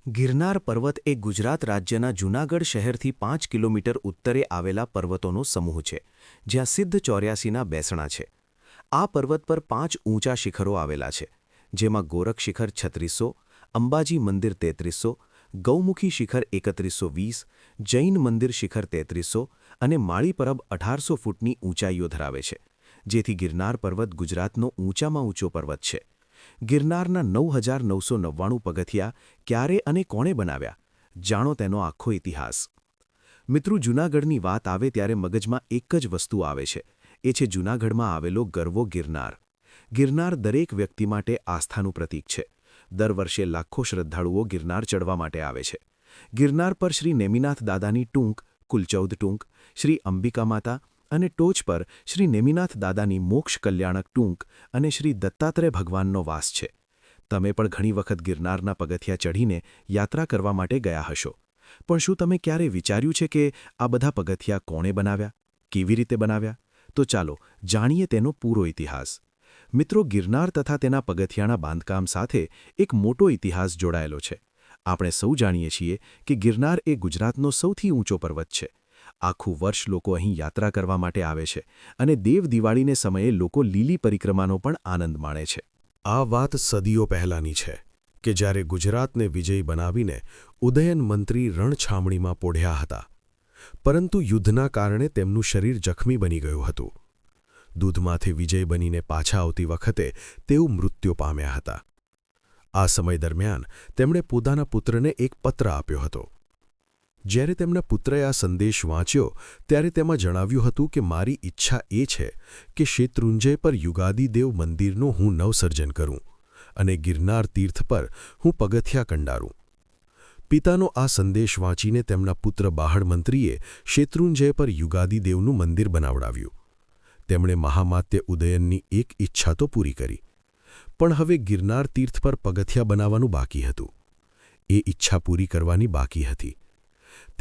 ગિરનાર પર્વત એ ગુજરાત રાજ્યના જૂનાગઢ શહેરથી 5 કિલોમીટર ઉત્તરે આવેલા પર્વતોનો સમૂહ છે, જ્યાં સિદ્ધ 84ના બેસણા છે. આ પર્વત પર 5 ઊંચા શિખરો આવેલા છે, જેમાં ગોરખ શિખર 3600, અંબાજી મંદિર 3300, ગૌમુખી શિખર 3120, જૈન મંદિર શિખર 3300 અને માળી પરબ 1800 ફૂટની ઊંચાઈઓ ધરાવે છે, જેથી ગિરનાર પર્વત ગુજરાતનો ઊંચામાં ઊંચો પર્વત છે. ગિરનારના 9999 પગથિયા ક્યારે અને કોણે બનાવ્યા? જાણો તેનો આખો ઇતિહાસ. મિત્રો, જૂનાગઢની વાત આવે ત્યારે મગજમાં એક જ વસ્તુ આવે છે, એ છે જૂનાગઢમાં આવેલો ગરવો ગિરનાર. ગિરનાર દરેક વ્યક્તિ માટે આસ્થાનું પ્રતીક છે. દર વર્ષે લાખો શ્રદ્ધાળુઓ ગિરનાર ચડવા માટે આવે છે. ગિરનાર પર શ્રી નેમિનાથ દાદાની ટૂંક, કુલ 14 ટૂંક, શ્રી અંબિકા માતા અને ટોચ પર શ્રી નેમિનાથ દાદાની મોક્ષ કલ્યાણક ટૂંક અને શ્રી દત્તાત્રેય ભગવાનનો વાસ છે. તમે પણ ઘણી વખત ગિરનારના પગથિયા ચઢીને યાત્રા કરવા માટે ગયા હશો. પણ શું તમે ક્યારે વિચાર્યું છે કે આ બધા પગથિયા કોણે બનાવ્યા, કેવી રીતે બનાવ્યા? તો ચાલો જાણીએ તેનો પૂરો ઇતિહાસ. મિત્રો, ગિરનાર તથા તેના પગથિયાના બાંધકામ સાથે એક મોટો ઇતિહાસ જોડાયેલો છે. આપણે સૌ જાણીએ છીએ કે ગિરનાર એ ગુજરાતનો સૌથી ઊંચો પર્વત છે. આખું વર્ષ લોકો અહીં યાત્રા કરવા માટે આવે છે અને દેવ દિવાળીને સમયે લોકો લીલી પરિક્રમાનો પણ આનંદ માણે છે. આ વાત સદીઓ પહેલાંની છે કે જ્યારે ગુજરાતને વિજયી બનાવીને ઉદયન મંત્રી રણછામણીમાં પોઢ્યા હતા, પરંતુ યુદ્ધના કારણે તેમનું શરીર જખમી બની ગયું હતું. દૂધમાંથી વિજય બનીને પાછા આવતી વખતે તેઓ મૃત્યુ પામ્યા હતા. આ સમય દરમિયાન તેમણે પોતાના પુત્રને એક પત્ર આપ્યો હતો. જ્યારે તેમના પુત્રએ આ સંદેશ વાંચ્યો ત્યારે તેમાં જણાવ્યું હતું કે મારી ઈચ્છા એ છે કે શેત્રુંજય પર યુગાદિદેવ મંદિરનું હું નવસર્જન કરું અને ગિરનાર તીર્થ પર હું પગથિયા કંડારું. પિતાનો આ સંદેશ વાંચીને તેમના પુત્ર બાહડમંત્રીએ શેત્રુંજય પર યુગાદિદેવનું મંદિર બનાવડાવ્યું. તેમણે મહામાત્ય ઉદયનની એક ઈચ્છા તો પૂરી કરી, પણ હવે ગિરનાર તીર્થ પર પગથિયા બનાવવાનું બાકી હતું. એ ઈચ્છા પૂરી કરવાની બાકી હતી.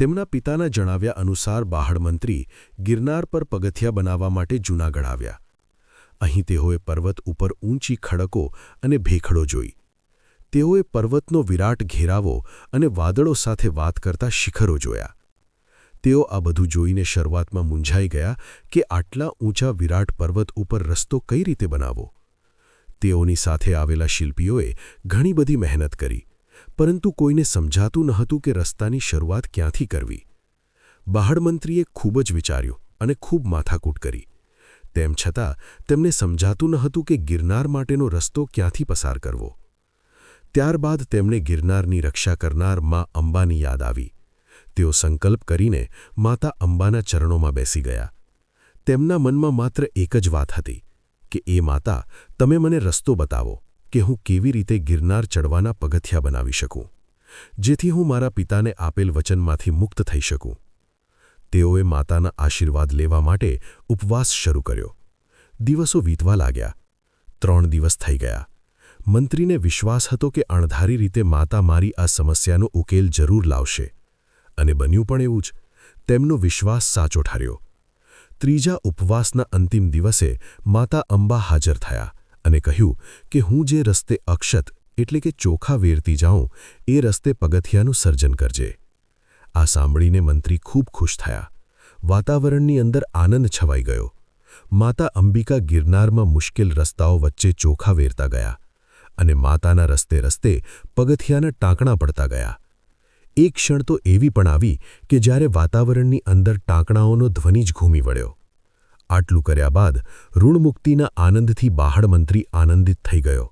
તેમના પિતાના જણાવ્યા અનુસાર બાહડમંત્રી ગિરનાર પર પગથિયા બનાવવા માટે જૂનાગઢ આવ્યા. અહીં તેઓએ પર્વત ઉપર ઊંચી ખડકો અને ભેખડો જોઈ. તેઓએ પર્વતનો વિરાટ ઘેરાવો અને વાદળો સાથે વાત કરતા શિખરો જોયા. તેઓ આ બધું જોઈને શરૂઆતમાં મૂંઝાઈ ગયા કે આટલા ઊંચા વિરાટ પર્વત ઉપર રસ્તો કઈ રીતે બનાવવો. તેઓની સાથે આવેલા શિલ્પીઓએ ઘણી બધી મહેનત કરી, પરંતુ કોઈને સમજાતું ન હતું કે રસ્તાની શરૂઆત ક્યાંથી કરવી. બાહડમંત્રીએ ખૂબ જ વિચાર્યું અને ખૂબ માથાકૂટ કરી. તેમ છતાં તેમને સમજાતું ન હતું કે ગિરનાર માટેનો રસ્તો ક્યાંથી પસાર કરવો. ત્યારબાદ તેમને ગિરનારની રક્ષા કરનાર મા અંબાની યાદ આવી. તેઓ સંકલ્પ કરીને માતા અંબાના ચરણોમાં બેસી ગયા. તેમના મનમાં માત્ર એક જ વાત હતી કે એ માતા, તમે મને રસ્તો બતાવો કે હું કેવી રીતે ગિરનાર ચડવાના પગથિયા બનાવી શકું, જેથી હું મારા પિતાને આપેલ વચનમાંથી મુક્ત થઈ શકું. તેઓએ માતાના આશીર્વાદ લેવા માટે ઉપવાસ શરૂ કર્યો. દિવસો વીતવા લાગ્યા. 3 દિવસ થઈ ગયા. મંત્રીને વિશ્વાસ હતો કે અણધારી રીતે માતા મારી આ સમસ્યાનો ઉકેલ જરૂર લાવશે, અને બન્યું પણ એવું જ. તેમનો વિશ્વાસ સાચો ઠર્યો. ત્રીજા ઉપવાસના અંતિમ દિવસે માતા અંબા હાજર થયા અને કહ્યું કે હું જે રસ્તે અક્ષત એટલે કે ચોખા વેરતી જાઉં એ રસ્તે પગથિયાનું સર્જન કરજે. આ સાંભળીને મંત્રી ખૂબ ખુશ થયા. વાતાવરણની અંદર આનંદ છવાઈ ગયો. માતા અંબિકા ગિરનારમાં મુશ્કેલ રસ્તાઓ વચ્ચે ચોખા વેરતા ગયા અને માતાના રસ્તે રસ્તે પગથિયાના ટાંકણા પડતા ગયા. એક ક્ષણ તો એવી પણ આવી કે જ્યારે વાતાવરણની અંદર ટાંકણાઓનો ધ્વનિ જ ઘૂમી વળ્યો. આટલું કર્યા બાદ ઋણમુક્તિના આનંદથી બાહડમંત્રી આનંદિત થઈ ગયો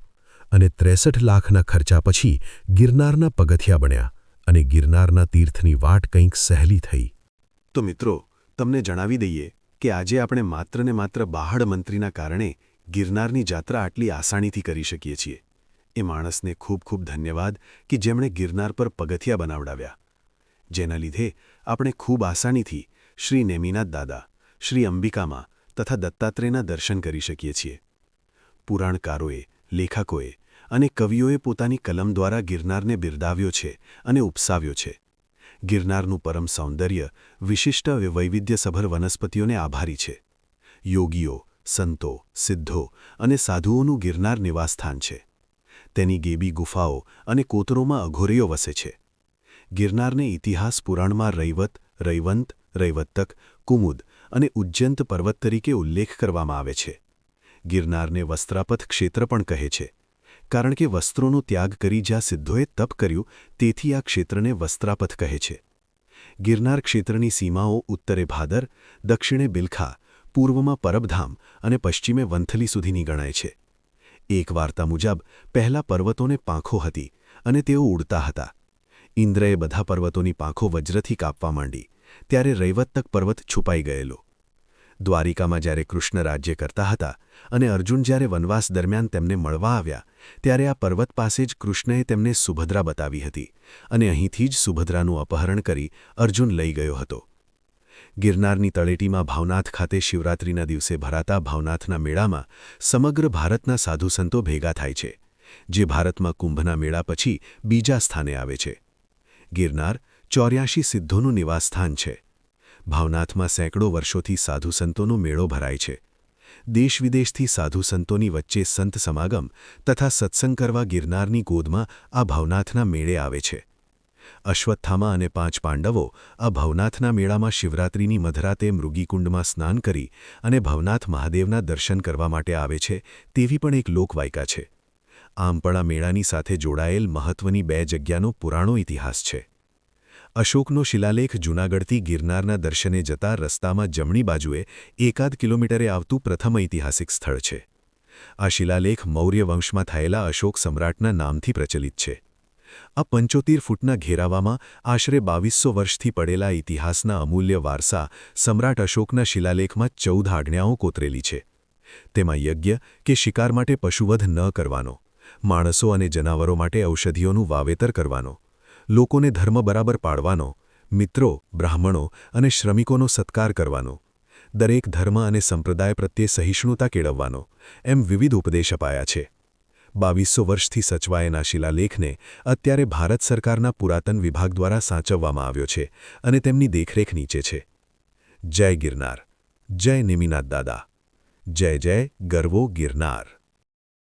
અને 63 લાખના ખર્ચા પછી ગિરનારના પગથિયા બન્યા અને ગિરનારના તીર્થની વાટ કંઈક સહેલી થઈ. તો મિત્રો, તમને જણાવી દઈએ કે આજે આપણે માત્ર ને માત્ર બાહડમંત્રીના કારણે ગિરનારની જાત્રા આટલી આસાનીથી કરી શકીએ છીએ. એ માણસને ખૂબ ખૂબ ધન્યવાદ કે જેમણે ગિરનાર પર પગથિયા બનાવડાવ્યા, જેના લીધે આપણે ખૂબ આસાનીથી શ્રી નેમિનાથ દાદા, શ્રી અંબિકામાં તથા દત્તાત્રેયના દર્શન કરી શકીએ છીએ. પુરાણકારોએ, લેખકોએ અને કવિઓએ પોતાની કલમ દ્વારા ગિરનારને બિરદાવ્યો છે અને ઉપસાવ્યો છે. ગિરનારનું પરમ સૌંદર્ય, વિશિષ્ટ વૈવિધ્યસભર વનસ્પતિઓને આભારી છે. યોગીઓ, સંતો, સિદ્ધો અને સાધુઓનું ગિરનાર નિવાસસ્થાન છે. તેની ગેબી ગુફાઓ અને કોતરોમાં અઘોરીઓ વસે છે. ગિરનારને ઇતિહાસ પુરાણમાં રૈવત, રૈવંત, રૈવત્તક, કુમુદ અને ઉજ્જંત પર્વત તરીકે ઉલ્લેખ કરવામાં આવે છે. ગિરનારને વસ્ત્રાપથ ક્ષેત્ર પણ કહે છે, કારણ કે વસ્ત્રોનો ત્યાગ કરી જ્યાં સિદ્ધોએ તપ કર્યું તેથી આ ક્ષેત્રને વસ્ત્રાપથ કહે છે. ગિરનાર ક્ષેત્રની સીમાઓ ઉત્તરે ભાદર, દક્ષિણે બિલખા, પૂર્વમાં પરબધામ અને પશ્ચિમે વંથલી સુધીની ગણાય છે. એક વાર્તા મુજબ પહેલા પર્વતોને પાંખો હતી અને તેઓ ઉડતા હતા. ઇન્દ્રએ બધા પર્વતોની પાંખો વજ્રથી કાપવા માંડી ત્યારે રૈવત્તક પર્વત છુપાઈ ગયેલો. દ્વારિકામાં જ્યારે કૃષ્ણ રાજ્ય કરતા હતા અને અર્જુન જ્યારે વનવાસ દરમિયાન તેમને મળવા આવ્યા ત્યારે આ પર્વત પાસે જ કૃષ્ણએ તેમને સુભદ્રા બતાવી હતી અને અહીંથી જ સુભદ્રાનું અપહરણ કરી અર્જુન લઈ ગયો હતો. ગિરનારની તળેટીમાં ભાવનાથ ખાતે શિવરાત્રિના દિવસે ભરાતા ભાવનાથના મેળામાં સમગ્ર ભારતના સાધુસંતો ભેગા થાય છે, જે ભારતમાં કુંભના મેળા પછી બીજા સ્થાને આવે છે. ગિરનાર 84 સિદ્ધોનું નિવાસસ્થાન છે. ભાવનાથમાં સેંકડો વર્ષોથી સાધુસંતોનો મેળો ભરાય છે. દેશવિદેશથી સાધુસંતોની વચ્ચે સંત સમાગમ તથા સત્સંગ કરવા ગિરનારની ગોદમાં આ ભવનાથના મેળે આવે છે. અશ્વત્થામા અને 5 પાંડવો આ ભવનાથના મેળામાં શિવરાત્રિની મધરાતે મૃગીકુંડમાં સ્નાન કરી અને ભવનાથ મહાદેવના દર્શન કરવા માટે આવે છે તેવી પણ એક લોકવાયકા છે. આમ પણ આ મેળાની સાથે જોડાયેલ મહત્વની 2 જગ્યાનો પુરાણો ઇતિહાસ છે. અશોકનો શિલાલેખ જૂનાગઢથી ગિરનારના દર્શને જતા રસ્તામાં જમણી બાજુએ 1 કિલોમીટરે આવતું પ્રથમ ઐતિહાસિક સ્થળ છે. આ શિલાલેખ મૌર્ય વંશમાં થયેલા અશોક સમ્રાટના નામથી પ્રચલિત છે. આ 75 ફૂટના ઘેરાવામાં આશરે 2200 વર્ષથી પડેલા ઇતિહાસના અમૂલ્ય વારસા સમ્રાટ અશોકના શિલાલેખમાં 14 આજ્ઞાઓ કોતરેલી છે. તેમાં યજ્ઞ કે શિકાર માટે પશુવધ ન કરવાનો, માણસો અને જનાવરો માટે ઔષધિઓનું વાવેતર કરવાનો, લોકોને ધર્મ બરાબર પાડવાનો, મિત્રો, બ્રાહ્મણો અને શ્રમિકોનો સત્કાર કરવાનો, દરેક ધર્મ અને સંપ્રદાય પ્રત્યે સહિષ્ણુતા કેળવવાનો, એમ વિવિધ ઉપદેશ અપાયા છે. 2200 વર્ષથી સચવાયેલા શિલાલેખને અત્યારે ભારત સરકારના પુરાતન વિભાગ દ્વારા સાચવવામાં આવ્યો છે અને તેમની દેખરેખ નીચે છે. જય ગિરનાર, જય નેમિનાથ દાદા, જય જય ગરવો ગિરનાર.